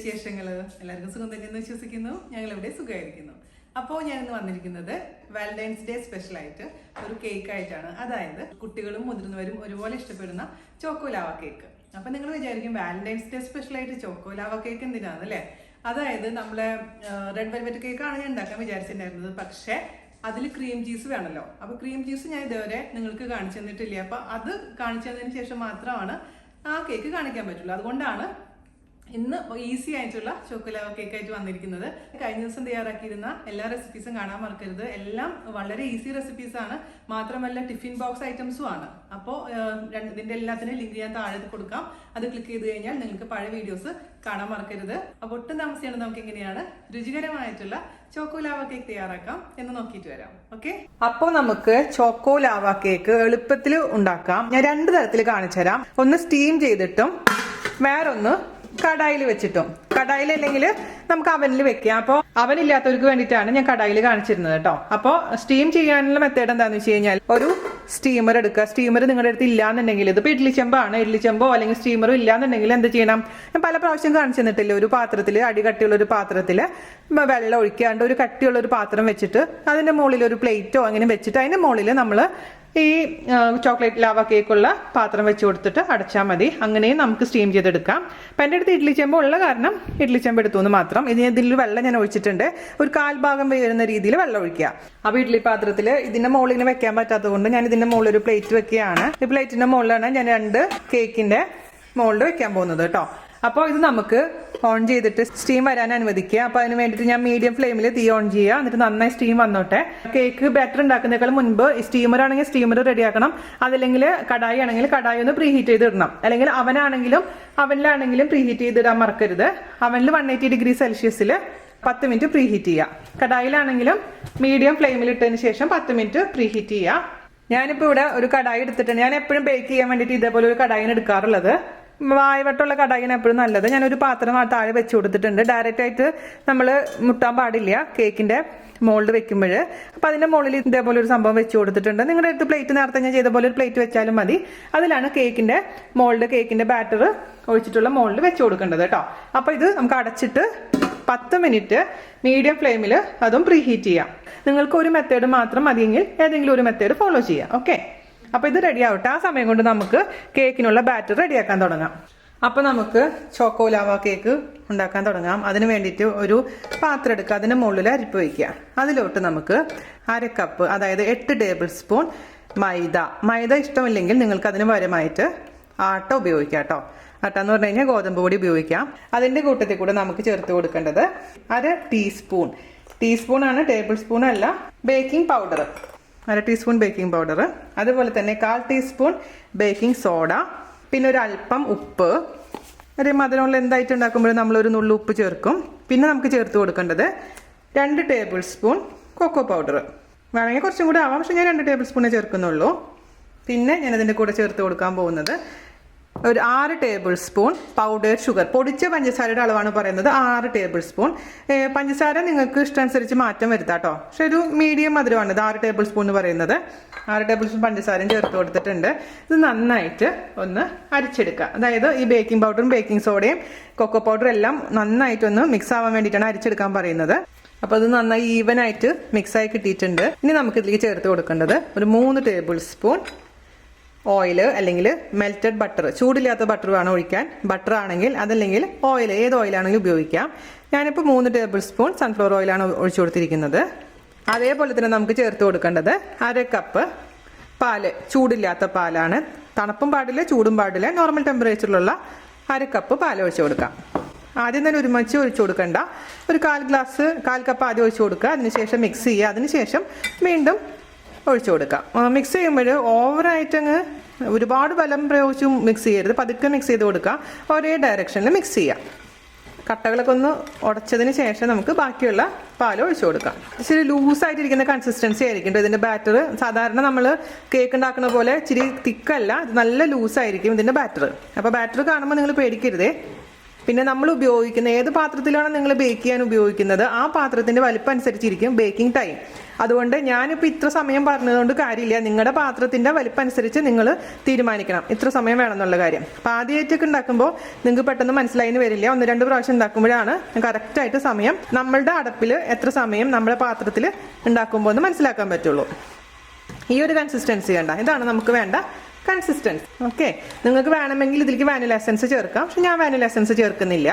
വിശേഷങ്ങൾ? എല്ലാവർക്കും സുഖം തന്നെയെന്ന് വിശ്വസിക്കുന്നു. ഞങ്ങളിവിടെ സുഖമായിരിക്കുന്നു. അപ്പോൾ ഞാനിന്ന് വന്നിരിക്കുന്നത് വാലന്റൈൻസ് ഡേ സ്പെഷ്യൽ ആയിട്ട് ഒരു കേക്ക് ആയിട്ടാണ്. അതായത് കുട്ടികളും മുതിർന്നവരും ഒരുപോലെ ഇഷ്ടപ്പെടുന്ന ചോക്കോലാവ കേക്ക്. അപ്പം നിങ്ങൾ വിചാരിക്കും വാലന്റൈൻസ് ഡേ സ്പെഷ്യൽ ആയിട്ട് ചോക്കോലാവ കേക്ക് എന്തിനാണ് അല്ലേ? അതായത് നമ്മളെ റെഡ് വെൽവെറ്റ് കേക്കാണ് ഞാൻ ഉണ്ടാക്കാൻ വിചാരിച്ചിട്ടുണ്ടായിരുന്നത്. പക്ഷേ അതിൽ ക്രീം ചീസ് വേണമല്ലോ. അപ്പോൾ ക്രീം ചീസ് ഞാൻ ഇതുവരെ നിങ്ങൾക്ക് കാണിച്ചു തന്നിട്ടില്ല. അപ്പോൾ അത് കാണിച്ചു തന്നതിന് ശേഷം മാത്രമാണ് ആ കേക്ക് കാണിക്കാൻ പറ്റുള്ളൂ. അതുകൊണ്ടാണ് ഇന്ന് ഈസി ആയിട്ടുള്ള ചോക്കോലാവ കേക്ക് ആയിട്ട് വന്നിരിക്കുന്നത്. കഴിഞ്ഞ ദിവസം തയ്യാറാക്കിയിരുന്ന എല്ലാ റെസിപ്പീസും കാണാൻ മറക്കരുത്. എല്ലാം വളരെ ഈസി റെസിപ്പീസ് ആണ്. മാത്രമല്ല ടിഫിൻ ബോക്സ് ഐറ്റംസും ആണ്. അപ്പോൾ ഇതിന്റെ എല്ലാത്തിനും ലിങ്ക് ഞാൻ താഴെ കൊടുക്കാം. അത് ക്ലിക്ക് ചെയ്ത് കഴിഞ്ഞാൽ നിങ്ങൾക്ക് പഴയ വീഡിയോസ് കാണാൻ മറക്കരുത്. അപ്പോൾ ഒട്ടും താമസിയാണ് നമുക്ക് എങ്ങനെയാണ് രുചികരമായിട്ടുള്ള ചോക്കോലാവ കേക്ക് തയ്യാറാക്കാം എന്ന് നോക്കിയിട്ട് വരാം. ഓക്കെ, അപ്പോൾ നമുക്ക് ചോക്കോലാവ കേക്ക് എളുപ്പത്തിൽ ഉണ്ടാക്കാം. ഞാൻ രണ്ട് തരത്തിൽ കാണിച്ചു തരാം. ഒന്ന് സ്റ്റീം ചെയ്തിട്ടും വേറൊന്ന് കടായിൽ വെച്ചിട്ടും. കടായിൽ അല്ലെങ്കിൽ നമുക്ക് അവനിൽ വെക്കാം. അപ്പോൾ അവനില്ലാത്തവർക്ക് വേണ്ടിയിട്ടാണ് ഞാൻ കടായിൽ കാണിച്ചിരുന്നത് കേട്ടോ. അപ്പോൾ സ്റ്റീം ചെയ്യാനുള്ള മെത്തേഡ് എന്താണെന്ന് വെച്ച് കഴിഞ്ഞാൽ ഒരു സ്റ്റീമർ എടുക്കുക. സ്റ്റീമർ നിങ്ങളുടെ അടുത്ത് ഇല്ലാന്നുണ്ടെങ്കിൽ, ഇതിപ്പോൾ ഇഡ്ലി ചെമ്പാണ്, ഇഡ്ലി ചെമ്പോ അല്ലെങ്കിൽ സ്റ്റീമറോ ഇല്ലാന്നുണ്ടെങ്കിൽ എന്ത് ചെയ്യണം? ഞാൻ പല പ്രാവശ്യം കാണിച്ചു തന്നിട്ടില്ല. ഒരു പാത്രത്തിൽ, അടികട്ടിയുള്ള ഒരു പാത്രത്തിൽ വെള്ളം ഒഴിക്കാണ്ട് ഒരു കട്ടിയുള്ള ഒരു പാത്രം വെച്ചിട്ട് അതിന്റെ മുകളിൽ ഒരു പ്ലേറ്റോ അങ്ങനെ വെച്ചിട്ട് അതിന്റെ മുകളിൽ നമ്മൾ ഈ ചോക്ലേറ്റ് ലാവ കേക്കുള്ള പാത്രം വെച്ച് കൊടുത്തിട്ട് അടച്ചാൽ മതി. അങ്ങനെയും നമുക്ക് സ്റ്റീം ചെയ്തെടുക്കാം. അപ്പം എൻ്റെ അടുത്ത് ഇഡ്ലി ചെമ്പ് ഉള്ള കാരണം ഇഡ്ലി ചെമ്പ് എടുത്തു എന്ന് മാത്രം. ഇതിൽ വെള്ളം ഞാൻ ഒഴിച്ചിട്ടുണ്ട്. ഒരു 1/4 ഭാഗം വരുന്ന രീതിയിൽ വെള്ളം ഒഴിക്കുക. അപ്പോൾ ഇഡ്ലി പാത്രത്തിൽ ഇതിന്റെ മുകളിൽ വെക്കാൻ പറ്റാത്തത് കൊണ്ട് ഞാൻ ഇതിന്റെ മുകളിൽ ഒരു പ്ലേറ്റ് വെക്കുകയാണ്. ഈ പ്ലേറ്റിന്റെ മുകളിലാണ് ഞാൻ 2 കേക്കിന്റെ മോൾഡ് വെക്കാൻ പോകുന്നത് കേട്ടോ. അപ്പോൾ ഇത് നമുക്ക് ഓൺ ചെയ്തിട്ട് സ്റ്റീം വരാൻ അനുവദിക്കുക. അപ്പോൾ അതിന് വേണ്ടിയിട്ട് ഞാൻ മീഡിയം ഫ്ലെയിമിൽ തീ ഓൺ ചെയ്യുക. എന്നിട്ട് നന്നായി സ്റ്റീം വന്നോട്ടെ. കേക്ക് ബാറ്റർ ഉണ്ടാക്കുന്നതിനേക്കാൾ മുൻപ് സ്റ്റീമർ ആണെങ്കിൽ സ്റ്റീമർ റെഡിയാക്കണം. അതല്ലെങ്കിൽ കടായി ആണെങ്കിൽ കടായി ഒന്ന് പ്രീഹീറ്റ് ചെയ്ത് ഇടണം. അല്ലെങ്കിൽ അവനിലാണെങ്കിലും പ്രീഹീറ്റ് ചെയ്തിടാൻ മറക്കരുത്. അവനിൽ 180 ഡിഗ്രി സെൽഷ്യസിൽ 10 മിനിറ്റ് പ്രീഹീറ്റ് ചെയ്യുക. കടായിലാണെങ്കിലും മീഡിയം ഫ്ലെയിമിൽ ഇട്ടതിന് ശേഷം 10 മിനിറ്റ് പ്രീഹീറ്റ് ചെയ്യുക. ഞാനിപ്പോൾ ഇവിടെ ഒരു കടായി എടുത്തിട്ടുണ്ട്. ഞാൻ എപ്പോഴും ബേക്ക് ചെയ്യാൻ വേണ്ടിയിട്ട് ഇതേപോലെ ഒരു കടായിന് എടുക്കാറുള്ളത്. വായവട്ടമുള്ള കടായിന് എപ്പോഴും നല്ലത്. ഞാനൊരു പാത്രം താഴെ വെച്ച് കൊടുത്തിട്ടുണ്ട്. ഡയറക്റ്റ് ആയിട്ട് നമ്മൾ മുട്ടാൻ പാടില്ല കേക്കിന്റെ മോൾഡ് വെക്കുമ്പോൾ. അപ്പം അതിന്റെ മുകളിൽ ഇതേപോലെ ഒരു സംഭവം വെച്ച് കൊടുത്തിട്ടുണ്ട്. നിങ്ങളുടെ അടുത്ത് പ്ലേറ്റ് നേരത്തെ ഞാൻ ചെയ്ത പോലെ ഒരു പ്ലേറ്റ് വെച്ചാലും മതി. അതിലാണ് കേക്കിന്റെ മോൾഡ്, കേക്കിന്റെ ബാറ്റർ ഒഴിച്ചിട്ടുള്ള മോൾഡ് വെച്ച് കൊടുക്കേണ്ടത് കേട്ടോ. അപ്പം ഇത് നമുക്ക് അടച്ചിട്ട് 10 മിനിറ്റ് മീഡിയം ഫ്ലെയിമിൽ അതും പ്രീഹീറ്റ് ചെയ്യാം. നിങ്ങൾക്ക് ഒരു മെത്തേഡ് മാത്രം മതിയെങ്കിൽ ഏതെങ്കിലും ഒരു മെത്തേഡ് ഫോളോ ചെയ്യാം. ഓക്കെ, അപ്പോൾ ഇത് റെഡി ആവട്ടെ. ആ സമയം കൊണ്ട് നമുക്ക് കേക്കിനുള്ള ബാറ്റർ റെഡിയാക്കാൻ തുടങ്ങാം. അപ്പോൾ നമുക്ക് ചോക്കോലാവ കേക്ക് ഉണ്ടാക്കാൻ തുടങ്ങാം. അതിന് വേണ്ടിയിട്ട് ഒരു പാത്രം എടുക്കുക. അതിന് മുകളിൽ അരിപ്പ് വയ്ക്കുക. അതിലോട്ട് നമുക്ക് 1/2 കപ്പ്, അതായത് 8 ടേബിൾ സ്പൂൺ മൈദ ഇഷ്ടമില്ലെങ്കിൽ നിങ്ങൾക്ക് അതിന് പകരമായിട്ട് ആട്ട ഉപയോഗിക്കാം കേട്ടോ. ആട്ട എന്ന് പറഞ്ഞു കഴിഞ്ഞാൽ ഗോതമ്പ് പൊടി ഉപയോഗിക്കാം. അതിൻ്റെ കൂട്ടത്തിൽ കൂടെ നമുക്ക് ചേർത്ത് കൊടുക്കേണ്ടത് 1/2 ടീസ്പൂൺ ആണ്, ടേബിൾ സ്പൂൺ അല്ല, baking powder. 1/2 teaspoon baking powder. അതുപോലെ തന്നെ 1/4 ടീസ്പൂൺ ബേക്കിംഗ് സോഡ. പിന്നെ ഒരു അല്പം ഉപ്പ്. ഒരു മധുരമുള്ള എന്തായിട്ട് ഉണ്ടാക്കുമ്പോഴും നമ്മളൊരു നുള്ളു ഉപ്പ് ചേർക്കും. പിന്നെ നമുക്ക് ചേർത്ത് കൊടുക്കേണ്ടത് 2 ടേബിൾ സ്പൂൺ കൊക്കോ പൗഡർ. വേണമെങ്കിൽ കുറച്ചും കൂടി ആവാം, പക്ഷെ ഞാൻ 2 ടേബിൾ സ്പൂണേ ചേർക്കുന്നുള്ളൂ. പിന്നെ ഞാനതിൻ്റെ കൂടെ ചേർത്ത് കൊടുക്കാൻ പോകുന്നത് ഒരു 6 ടേബിൾ സ്പൂൺ പൗഡേർഡ് ഷുഗർ. പൊടിച്ച പഞ്ചസാരയുടെ അളവാണ് പറയുന്നത്. 6 ടേബിൾ സ്പൂൺ. പഞ്ചസാര നിങ്ങൾക്ക് ഇഷ്ടമനുസരിച്ച് മാറ്റം വരുത്താം കേട്ടോ. പക്ഷെ ഒരു മീഡിയം മധുരമാണ് ഇത് 6 ടേബിൾ സ്പൂൺ എന്ന് പറയുന്നത്. 6 ടേബിൾ സ്പൂൺ പഞ്ചസാരയും ചേർത്ത് കൊടുത്തിട്ടുണ്ട്. ഇത് നന്നായിട്ട് ഒന്ന് അരിച്ചെടുക്കുക. അതായത് ഈ ബേക്കിംഗ് പൗഡറും ബേക്കിംഗ് സോഡയും കൊക്കോ പൗഡറും എല്ലാം നന്നായിട്ടൊന്ന് മിക്സ് ആവാൻ വേണ്ടിയിട്ടാണ് അരിച്ചെടുക്കാൻ പറയുന്നത്. അപ്പോൾ അത് നന്നായി ഈവനായിട്ട് മിക്സായി കിട്ടിയിട്ടുണ്ട്. ഇനി നമുക്ക് ഇതിലേക്ക് ചേർത്ത് കൊടുക്കേണ്ടത് ഒരു 3 ടേബിൾ സ്പൂൺ ഓയിൽ അല്ലെങ്കിൽ മെൽറ്റഡ് ബട്ടർ. ചൂടില്ലാത്ത ബട്ടർ വേണം ഒഴിക്കാൻ. ബട്ടർ ആണെങ്കിൽ, അതല്ലെങ്കിൽ ഓയിൽ, ഏത് ഓയിലാണെങ്കിലും ഉപയോഗിക്കാം. ഞാനിപ്പോൾ 3 ടേബിൾ സ്പൂൺ സൺഫ്ലവർ ഓയിലാണ് ഒഴിച്ചു കൊടുത്തിരിക്കുന്നത്. അതേപോലെ തന്നെ നമുക്ക് ചേർത്ത് കൊടുക്കേണ്ടത് 1/2 കപ്പ് പാല്. ചൂടില്ലാത്ത പാലാണ്. തണുപ്പും പാടില്ല, ചൂടും പാടില്ല. നോർമൽ ടെമ്പറേച്ചറിലുള്ള 1/2 കപ്പ് പാൽ ഒഴിച്ചു കൊടുക്കാം. ആദ്യം തന്നെ ഒരുമിച്ച് ഒഴിച്ചു കൊടുക്കണ്ട. ഒരു 1/4 കപ്പ് ആദ്യം ഒഴിച്ചു കൊടുക്കുക. അതിനുശേഷം മിക്സ് ചെയ്യുക. അതിനുശേഷം വീണ്ടും ഒഴിച്ചു കൊടുക്കാം. മിക്സ് ചെയ്യുമ്പോൾ ഓവറായിട്ടങ്ങ് ഒരുപാട് ബലം പ്രയോഗിച്ചും മിക്സ് ചെയ്യരുത്. പതുക്കെ മിക്സ് ചെയ്ത് കൊടുക്കുക. ഒരേ ഡയറക്ഷനിൽ മിക്സ് ചെയ്യാം. കട്ടകളൊക്കെ ഒന്ന് ഉടച്ചതിന് ശേഷം നമുക്ക് ബാക്കിയുള്ള പാൽ ഒഴിച്ചു കൊടുക്കാം. ഇച്ചിരി ലൂസായിട്ടിരിക്കുന്ന കൺസിസ്റ്റൻസി ആയിരിക്കും ഇതിൻ്റെ ബാറ്റർ. സാധാരണ നമ്മൾ കേക്ക് ഉണ്ടാക്കുന്ന പോലെ ഇച്ചിരി തിക്കല്ല, ഇത് നല്ല ലൂസായിരിക്കും ഇതിൻ്റെ ബാറ്റർ. അപ്പോൾ ബാറ്റർ കാണുമ്പോൾ നിങ്ങൾ പേടിക്കരുതേ. പിന്നെ നമ്മൾ ഉപയോഗിക്കുന്ന ഏത് പാത്രത്തിലാണ് നിങ്ങൾ ബേക്ക് ചെയ്യാൻ ഉപയോഗിക്കുന്നത് ആ പാത്രത്തിന്റെ വലിപ്പം അനുസരിച്ചിരിക്കും ബേക്കിംഗ് ടൈം. അതുകൊണ്ട് ഞാനിപ്പോൾ ഇത്ര സമയം പറഞ്ഞതുകൊണ്ട് കാര്യമില്ല. നിങ്ങളുടെ പാത്രത്തിന്റെ വലിപ്പം അനുസരിച്ച് നിങ്ങൾ തീരുമാനിക്കണം ഇത്ര സമയം വേണമെന്നുള്ള കാര്യം. അപ്പം ആദ്യമായിട്ടൊക്കെ ഉണ്ടാക്കുമ്പോൾ നിങ്ങൾക്ക് പെട്ടെന്ന് മനസ്സിലായിന്ന് വരില്ല. 1-2 പ്രാവശ്യം ഉണ്ടാക്കുമ്പോഴാണ് കറക്റ്റായിട്ട് സമയം നമ്മളുടെ അടപ്പിൽ എത്ര സമയം നമ്മുടെ പാത്രത്തിൽ ഉണ്ടാക്കുമ്പോൾ എന്ന് മനസ്സിലാക്കാൻ പറ്റുള്ളൂ. ഈ ഒരു കൺസിസ്റ്റൻസി വേണ്ട, ഇതാണ് നമുക്ക് വേണ്ട കൺസിസ്റ്റൻസി. ഓക്കെ, നിങ്ങൾക്ക് വേണമെങ്കിൽ ഇതിലേക്ക് വാനില എസൻസ് ചേർക്കാം. പക്ഷെ ഞാൻ വാനില എസൻസ് ചേർക്കുന്നില്ല.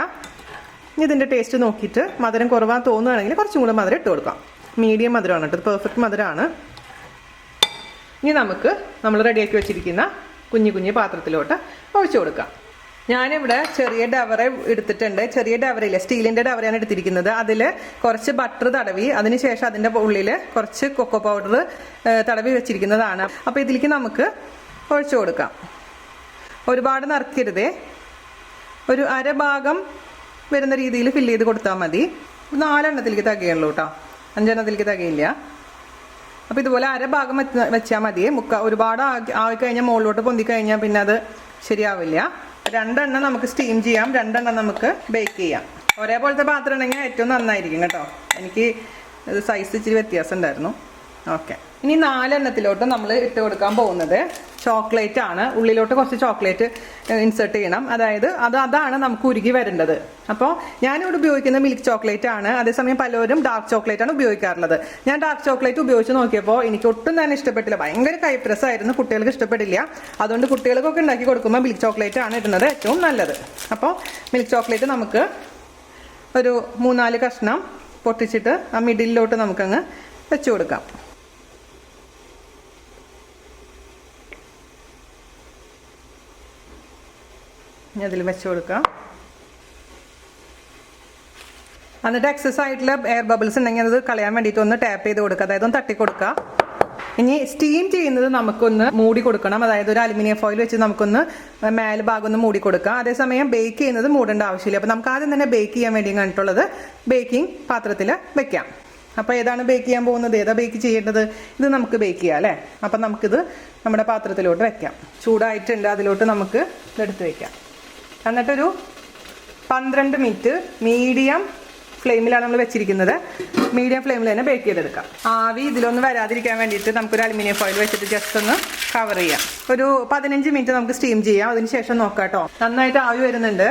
ഇതിൻ്റെ ടേസ്റ്റ് നോക്കിയിട്ട് മധുരം കുറവാന്ന് തോന്നുകയാണെങ്കിൽ കുറച്ചും കൂടെ മധുരം ഇട്ട് കൊടുക്കാം. മീഡിയം മധുരമാണ് കേട്ടോ, പെർഫെക്റ്റ് മധുരമാണ്. ഇനി നമുക്ക് നമ്മൾ റെഡിയാക്കി വെച്ചിരിക്കുന്ന കുഞ്ഞു കുഞ്ഞു പാത്രത്തിലോട്ട് ഒഴിച്ചു കൊടുക്കാം. ഞാനിവിടെ ചെറിയ ഡവറ എടുത്തിട്ടുണ്ട്. ചെറിയ ഡവറയില്ല, സ്റ്റീലിൻ്റെ ഡവറയാണ് എടുത്തിരിക്കുന്നത്. അതിൽ കുറച്ച് ബട്ടർ തടവി അതിനുശേഷം അതിൻ്റെ ഉള്ളിൽ കുറച്ച് കൊക്കോ പൗഡർ തടവി വെച്ചിരിക്കുന്നതാണ്. അപ്പോൾ ഇതിലേക്ക് നമുക്ക് ഒഴിച്ചു കൊടുക്കാം. ഒരുപാട് നിറയ്ക്കരുതേ, ഒരു അരഭാഗം വരുന്ന രീതിയിൽ ഫില്ല് ചെയ്ത് കൊടുത്താൽ മതി. 4 എണ്ണത്തിലേക്ക് തികയുള്ളൂ കേട്ടോ, 5 എണ്ണത്തിലേക്ക് തികയില്ല. അപ്പോൾ ഇതുപോലെ അരഭാഗം വെച്ചാൽ മതി. ഒരുപാട് ആയിക്കഴിഞ്ഞാൽ മുകളിലോട്ട് പൊന്തിക്കഴിഞ്ഞാൽ പിന്നെ അത് ശരിയാവില്ല. 2 എണ്ണം നമുക്ക് സ്റ്റീം ചെയ്യാം, 2 എണ്ണം നമുക്ക് ബേക്ക് ചെയ്യാം. ഒരേപോലത്തെ പാത്രം ഉണ്ടെങ്കിൽ ഏറ്റവും നന്നായിരിക്കും കേട്ടോ. എനിക്ക് സൈസ് ഇച്ചിരി വ്യത്യാസം ഉണ്ടായിരുന്നു. ഓക്കെ, ഇനി 4 എണ്ണത്തിലോട്ട് നമ്മൾ ഇട്ട് കൊടുക്കാൻ പോകുന്നത് ചോക്ലേറ്റ് ആണ്. ഉള്ളിലോട്ട് കുറച്ച് ചോക്ലേറ്റ് ഇൻസേർട്ട് ചെയ്യണം. അതായത് അതാണ് നമുക്ക് ഉരുകി വരേണ്ടത്. അപ്പോൾ ഞാനിവിടെ ഉപയോഗിക്കുന്നത് മിൽക്ക് ചോക്ലേറ്റ് ആണ്. അതേസമയം പലരും ഡാർക്ക് ചോക്ലേറ്റ് ആണ് ഉപയോഗിക്കാറുള്ളത്. ഞാൻ ഡാർക്ക് ചോക്ലേറ്റ് ഉപയോഗിച്ച് നോക്കിയപ്പോൾ എനിക്ക് ഒട്ടും തന്നെ ഇഷ്ടപ്പെട്ടില്ല. ഭയങ്കര കൈപ്രസായിരുന്നു, കുട്ടികൾക്ക് ഇഷ്ടപ്പെട്ടില്ല. അതുകൊണ്ട് കുട്ടികൾക്കൊക്കെ ഉണ്ടാക്കി കൊടുക്കുമ്പോൾ മിൽക്ക് ചോക്ലേറ്റ് ആണ് ഇടുന്നത് ഏറ്റവും നല്ലത്. അപ്പോൾ മിൽക്ക് ചോക്ലേറ്റ് നമുക്ക് ഒരു 3-4 കഷ്ണം പൊട്ടിച്ചിട്ട് ആ മിഡിലോട്ട് നമുക്കങ്ങ് വെച്ച് കൊടുക്കാം. അതിൽ വെച്ച് കൊടുക്കാം. എന്നിട്ട് എക്സസ് ആയിട്ടുള്ള എയർ ബബിൾസ് ഉണ്ടെങ്കിൽ അത് കളയാൻ വേണ്ടിയിട്ട് ഒന്ന് ടാപ്പ് ചെയ്ത് കൊടുക്കുക, അതായത് ഒന്ന് തട്ടി കൊടുക്കുക. ഇനി സ്റ്റീം ചെയ്യുന്നത് നമുക്കൊന്ന് മൂടി കൊടുക്കണം. അതായത് ഒരു അലുമിനിയം ഫോയിൽ വെച്ച് നമുക്കൊന്ന് മേൽ ഭാഗം ഒന്ന് മൂടി കൊടുക്കാം. അതേസമയം ബേക്ക് ചെയ്യുന്നത് മൂടേണ്ട ആവശ്യമില്ല. അപ്പോൾ നമുക്ക് ആദ്യം തന്നെ ബേക്ക് ചെയ്യാൻ വേണ്ടി കണ്ടിട്ടുള്ളത് ബേക്കിംഗ് പാത്രത്തിൽ വെക്കാം. അപ്പോൾ ഏതാണ് ബേക്ക് ചെയ്യാൻ പോകുന്നത്, ഏതാ ബേക്ക് ചെയ്യേണ്ടത്, ഇത് നമുക്ക് ബേക്ക് ചെയ്യാം അല്ലേ. അപ്പം നമുക്കിത് നമ്മുടെ പാത്രത്തിലോട്ട് വെക്കാം. ചൂടായിട്ടുണ്ട്, അതിലോട്ട് നമുക്ക് ഇതെടുത്ത് വെക്കാം. എന്നിട്ടൊരു 12 മിനിറ്റ് മീഡിയം ഫ്ലെയിമിലാണ് നമ്മൾ വെച്ചിരിക്കുന്നത്. മീഡിയം ഫ്ലെയിമിൽ തന്നെ ബേക്ക് ചെയ്തെടുക്കാം. ആവി ഇതിലൊന്നും വരാതിരിക്കാൻ വേണ്ടിയിട്ട് നമുക്കൊരു അലുമിനിയം ഫോയിൽ വെച്ചിട്ട് ജസ്റ്റ് ഒന്ന് കവർ ചെയ്യാം. ഒരു 15 മിനിറ്റ് നമുക്ക് സ്റ്റീം ചെയ്യാം. അതിനുശേഷം നോക്കാം കേട്ടോ. നന്നായിട്ട് ആവി വരുന്നുണ്ട്.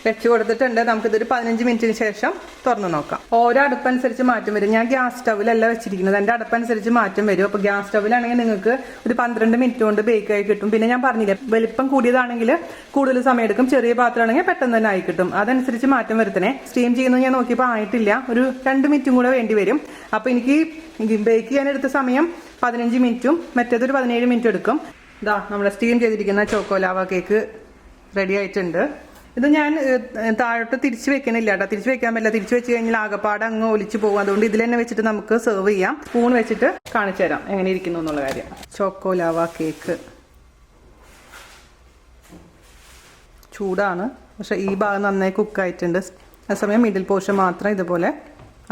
വെച്ച് കൊടുത്തിട്ടുണ്ട്. നമുക്കിതൊരു 15 മിനിറ്റിന് ശേഷം തുറന്നു നോക്കാം. ഓരോ അടുപ്പനുസരിച്ച് മാറ്റം വരും. ഞാൻ ഗ്യാസ് സ്റ്റൗവിലല്ല വെച്ചിരിക്കുന്നത്, എൻ്റെ അടുപ്പനുസരിച്ച് മാറ്റം വരും. അപ്പോൾ ഗ്യാസ് സ്റ്റൗവിലാണെങ്കിൽ നിങ്ങൾക്ക് ഒരു 12 മിനിറ്റ് കൊണ്ട് ബേക്ക് ആയി കിട്ടും. പിന്നെ ഞാൻ പറഞ്ഞില്ലേ, വലിപ്പം കൂടിയതാണെങ്കിൽ കൂടുതൽ സമയം എടുക്കും, ചെറിയ പാത്രമാണെങ്കിൽ പെട്ടെന്ന് തന്നെ ആയി കിട്ടും. അതനുസരിച്ച് മാറ്റം വരുത്തണേ. സ്റ്റീം ചെയ്യുന്നത് ഞാൻ നോക്കിയപ്പോൾ ആയിട്ടില്ല, ഒരു 2 മിനിറ്റും കൂടെ വേണ്ടി വരും. അപ്പോൾ എനിക്ക് ബേക്ക് ചെയ്യാൻ എടുത്ത സമയം 15 മിനിറ്റും മറ്റേതൊരു 17 മിനിറ്റ് എടുക്കും. ഇതാ നമ്മുടെ സ്റ്റീം ചെയ്തിരിക്കുന്ന ചോക്കോ ലാവ കേക്ക് റെഡി ആയിട്ടുണ്ട്. ഇത് ഞാൻ താഴോട്ട് തിരിച്ച് വെക്കണില്ല കേട്ടോ, തിരിച്ച് വെക്കാൻ പറ്റില്ല. തിരിച്ച് വെച്ച് കഴിഞ്ഞാൽ ആകപ്പാട് അങ്ങ് ഒലിച്ചു പോകും. അതുകൊണ്ട് ഇതിൽ തന്നെ വെച്ചിട്ട് നമുക്ക് സെർവ് ചെയ്യാം. സ്പൂൺ വെച്ചിട്ട് കാണിച്ചു തരാം എങ്ങനെ ഇരിക്കുന്നു എന്നുള്ള കാര്യം. ചോക്കോ ലാവ കേക്ക് ചൂടാണ്, പക്ഷെ ഈ ഭാഗം നന്നായി കുക്കായിട്ടുണ്ട്. അതേസമയം മിഡിൽ പോർഷൻ മാത്രം ഇതുപോലെ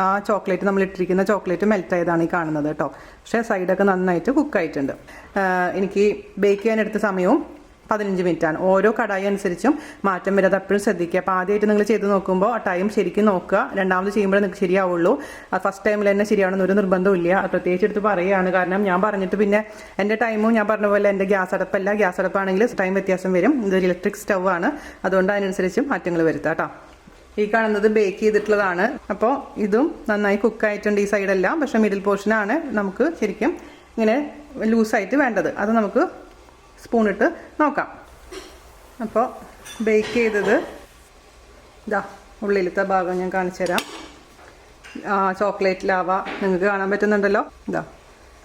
ആ ചോക്ലേറ്റ് നമ്മൾ ഇട്ടിരിക്കുന്ന ചോക്ലേറ്റ് മെൽറ്റ് ആയതാണ് ഈ കാണുന്നത് കേട്ടോ. പക്ഷേ സൈഡൊക്കെ നന്നായിട്ട് കുക്കായിട്ടുണ്ട്. എനിക്ക് ബേക്ക് ചെയ്യാൻ എടുത്ത സമയവും 15 മിനിറ്റാണ്. ഓരോ കടായി അനുസരിച്ചും മാറ്റം വരാതെ എപ്പോഴും ശ്രദ്ധിക്കുക. അപ്പോൾ ആദ്യമായിട്ട് നിങ്ങൾ ചെയ്ത് നോക്കുമ്പോൾ ആ ടൈം ശരിക്കും നോക്കുക. രണ്ടാമത് ചെയ്യുമ്പോഴേ നിങ്ങൾക്ക് ശരിയാവുള്ളൂ. ഫസ്റ്റ് ടൈമിൽ തന്നെ ശരിയാവണമെന്ന് ഒരു നിർബന്ധമില്ല. അത് പ്രത്യേകിച്ച് എടുത്ത് പറയുകയാണ്. കാരണം ഞാൻ പറഞ്ഞിട്ട് പിന്നെ എൻ്റെ ടൈമും ഞാൻ പറഞ്ഞ പോലെ എൻ്റെ ഗ്യാസ് അടുപ്പല്ല. ഗ്യാസ് അടുപ്പാണെങ്കിൽ ടൈം വ്യത്യാസം വരും. ഇതൊരു ഇലക്ട്രിക് സ്റ്റവ് ആണ്, അതുകൊണ്ട് അതിനനുസരിച്ചും മാറ്റങ്ങൾ വരുത്താം കേട്ടോ. ഈ കാണുന്നത് ബേക്ക് ചെയ്തിട്ടുള്ളതാണ്. അപ്പോൾ ഇതും നന്നായി കുക്കായിട്ടുണ്ട് ഈ സൈഡെല്ലാം. പക്ഷേ മിഡിൽ പോർഷനാണ് നമുക്ക് ശരിക്കും ഇങ്ങനെ ലൂസായിട്ട് വേണ്ടത്. അത് നമുക്ക് സ്പൂണിട്ട് നോക്കാം. അപ്പോൾ ബേക്ക് ചെയ്തത് ഇതാ ഉള്ളിലത്തെ ഭാഗം ഞാൻ കാണിച്ചു തരാം. ചോക്ലേറ്റ് ലാവ നിങ്ങൾക്ക് കാണാൻ പറ്റുന്നുണ്ടല്ലോ. ഇതാ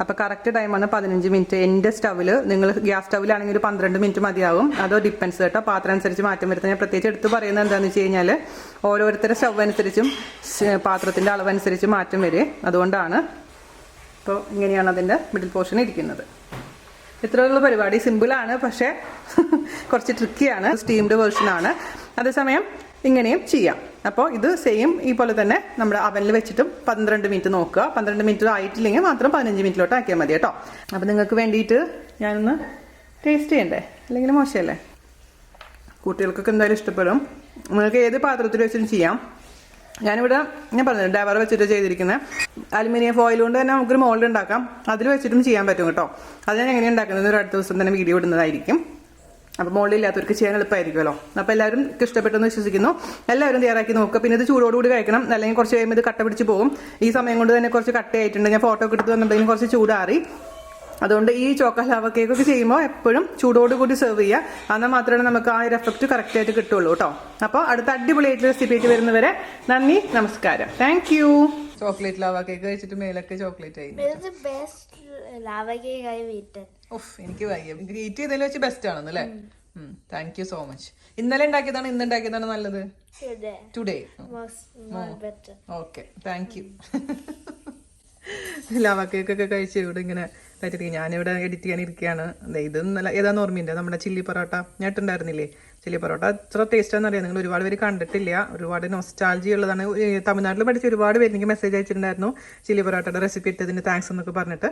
അപ്പോൾ കറക്റ്റ് ടൈമാണ് 15 മിനിറ്റ്. എൻ്റെ സ്റ്റൗവിൽ, നിങ്ങൾ ഗ്യാസ് സ്റ്റൗവിലാണെങ്കിൽ ഒരു 12 മിനിറ്റ് മതിയാവും. അതോ ഡിപ്പെൻസ് കേട്ടോ, പാത്രം അനുസരിച്ച് മാറ്റം വരുത്താൻ. ഞാൻ പ്രത്യേകിച്ച് എടുത്ത് പറയുന്നത് എന്താണെന്ന് വെച്ച് കഴിഞ്ഞാൽ ഓരോരുത്തരുടെ സ്റ്റവ് അനുസരിച്ചും പാത്രത്തിൻ്റെ അളവനുസരിച്ച് മാറ്റം വരും. അതുകൊണ്ടാണ്. അപ്പോൾ ഇങ്ങനെയാണ് അതിൻ്റെ മിഡിൽ പോർഷൻ ഇരിക്കുന്നത്. ഇത്രയുള്ള പരിപാടി സിമ്പിളാണ്, പക്ഷേ കുറച്ച് ട്രിക്കിയാണ്. സ്റ്റീംഡ് വേർഷനാണ്. അതേസമയം ഇങ്ങനെയും ചെയ്യാം. അപ്പോൾ ഇത് സെയിം ഈ പോലെ തന്നെ നമ്മുടെ അവനിൽ വെച്ചിട്ടും 12 മിനിറ്റ് നോക്കുക. 12 മിനിറ്റ് ആയിട്ടില്ലെങ്കിൽ മാത്രം 15 മിനിറ്റിലോട്ട് ആക്കിയാൽ മതി കേട്ടോ. അപ്പോൾ നിങ്ങൾക്ക് വേണ്ടിയിട്ട് ഞാനൊന്ന് ടേസ്റ്റ് ചെയ്യണ്ടേ, അല്ലെങ്കിൽ മോശമല്ലേ. കുട്ടികൾക്കൊക്കെ എന്തായാലും ഇഷ്ടപ്പെടും. നിങ്ങൾക്ക് ഏത് പാത്രത്തിൽ വെച്ചിട്ടും ചെയ്യാം. ഞാനിവിടെ ഞാൻ പറഞ്ഞത് ഡവർ വെച്ചിട്ട് ചെയ്തിരിക്കുന്നത്. അലുമിനിയം ഫോയിൽ കൊണ്ട് തന്നെ നമുക്കൊരു മോൾഡ് ഉണ്ടാക്കാം. അതിൽ വെച്ചിട്ടും ചെയ്യാൻ പറ്റും കേട്ടോ. അത് ഞാൻ എങ്ങനെയാണ് ഉണ്ടാക്കുന്നത് ഒരു അടുത്ത ദിവസം തന്നെ വീഡിയോ ഇടുന്നതായിരിക്കും. അപ്പോൾ മോൾഡ് ഇല്ലാത്തവർക്ക് ചെയ്യാൻ എളുപ്പമായിരിക്കുമല്ലോ. അപ്പോൾ എല്ലാവരും ഇഷ്ടപ്പെട്ടെന്ന് വിശ്വസിക്കുന്നു. എല്ലാവരും തയ്യാറാക്കി നോക്കുക. പിന്നെ ഇത് ചൂടോടുകൂടി കഴിക്കണം, അല്ലെങ്കിൽ കുറച്ച് കഴിയുമ്പോൾ ഇത് കട്ട പിടിച്ച് പോകും. ഈ സമയം കൊണ്ട് തന്നെ കുറച്ച് കട്ടയായിട്ടുണ്ട്. ഞാൻ ഫോട്ടോ ഒക്കെ എടുത്ത് വന്നിട്ടുണ്ടെങ്കിൽ കുറച്ച് ചൂടാറി. അതുകൊണ്ട് ഈ ചോക്ലേറ്റ് ലവ കേക്കൊക്കെ ചെയ്യുമ്പോൾ എപ്പോഴും ചൂടോടുകൂടി സെർവ് ചെയ്യുക. എന്നാൽ മാത്രമേ നമുക്ക് ആ ഒരു എഫക്റ്റ് കറക്റ്റായിട്ട് കിട്ടുള്ളൂ കേട്ടോ. അപ്പോൾ അടുത്ത അടിപൊളിയായിട്ടുള്ള റെസിപ്പി ആയിട്ട് വരുന്നവരെ നന്ദി, നമസ്കാരം. Thank you. Chocolate lava cake കഴിച്ചിട്ട് മേലൊക്കെ ചോക്ലേറ്റ് ആയി. എനിക്ക് വയ്യ. ഈറ്റ് ചെയ്തതിൽ വെച്ച് ബെസ്റ്റ് ആണെന്നല്ലേ. Thank you so much. ഇന്നലെ ഉണ്ടാക്കിയതാണ് ഇന്ന് ഉണ്ടാക്കിയതാണ് നല്ലത്? Today. Okay, thank you. Lava കേക്കൊക്കെ കഴിച്ച് ഇവിടെ ഇങ്ങനെ കഴിച്ചിരിക്കും. ഞാനിവിടെ എഡിറ്റ് ചെയ്യാനിരിക്കുകയാണ്. ഇത് നല്ല ഏതാന്ന് ഓർമ്മയില്ല, നമ്മുടെ ചില്ലി പൊറോട്ട ഞാൻ ഇട്ടുണ്ടായിരുന്നില്ലേ? ചില്ലി പൊറോട്ട എത്ര ടേസ്റ്റാന്ന് അറിയാം. നിങ്ങൾ ഒരുപാട് പേര് കണ്ടിട്ടില്ല, ഒരുപാട് നൊസ്റ്റാൾജി ഉള്ളതാണ്. തമിഴ്നാട്ടിൽ പഠിച്ച ഒരുപാട് പേര് എനിക്ക് മെസ്സേജ് അയച്ചിട്ടുണ്ടായിരുന്നു ചില്ലി പൊറോട്ടയുടെ റെസിപ്പി ഇട്ടതിന് താങ്ക്സ് എന്നൊക്കെ പറഞ്ഞിട്ട്.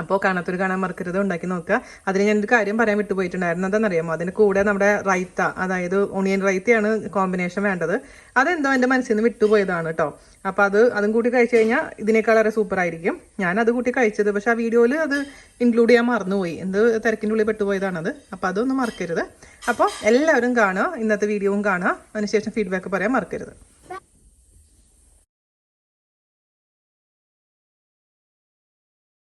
അപ്പോൾ കാണാത്തൊരു കാണാൻ മറക്കരുത്, ഉണ്ടാക്കി നോക്കുക. അതിന് ഞാനൊരു കാര്യം പറയാൻ വിട്ടുപോയിട്ടുണ്ടായിരുന്നു. എന്താണെന്നറിയാമോ? അതിന് കൂടെ നമ്മുടെ റൈത്ത, അതായത് ഓണിയൻ റൈത്തയാണ് കോമ്പിനേഷൻ വേണ്ടത്. അതെന്തോ എൻ്റെ മനസ്സിൽ നിന്ന് വിട്ടുപോയതാണ് കേട്ടോ. അപ്പോൾ അതും കൂട്ടി കഴിച്ചു കഴിഞ്ഞാൽ ഇതിനേക്കാളേറെ സൂപ്പർ ആയിരിക്കും. ഞാനത് കൂട്ടി കഴിച്ചത്, പക്ഷെ ആ വീഡിയോയിൽ അത് ഇൻക്ലൂഡ് ചെയ്യാൻ മറന്നുപോയി. എന്ത് തിരക്കിൻ്റെ ഉള്ളിൽ പെട്ടുപോയതാണത്. അപ്പോൾ അതൊന്നും മറക്കരുത്. അപ്പോൾ എല്ലാവരും കാണുക, ഇന്നത്തെ വീഡിയോയും കാണുക. അതിനുശേഷം ഫീഡ്ബാക്ക് പറയാൻ മറക്കരുത്.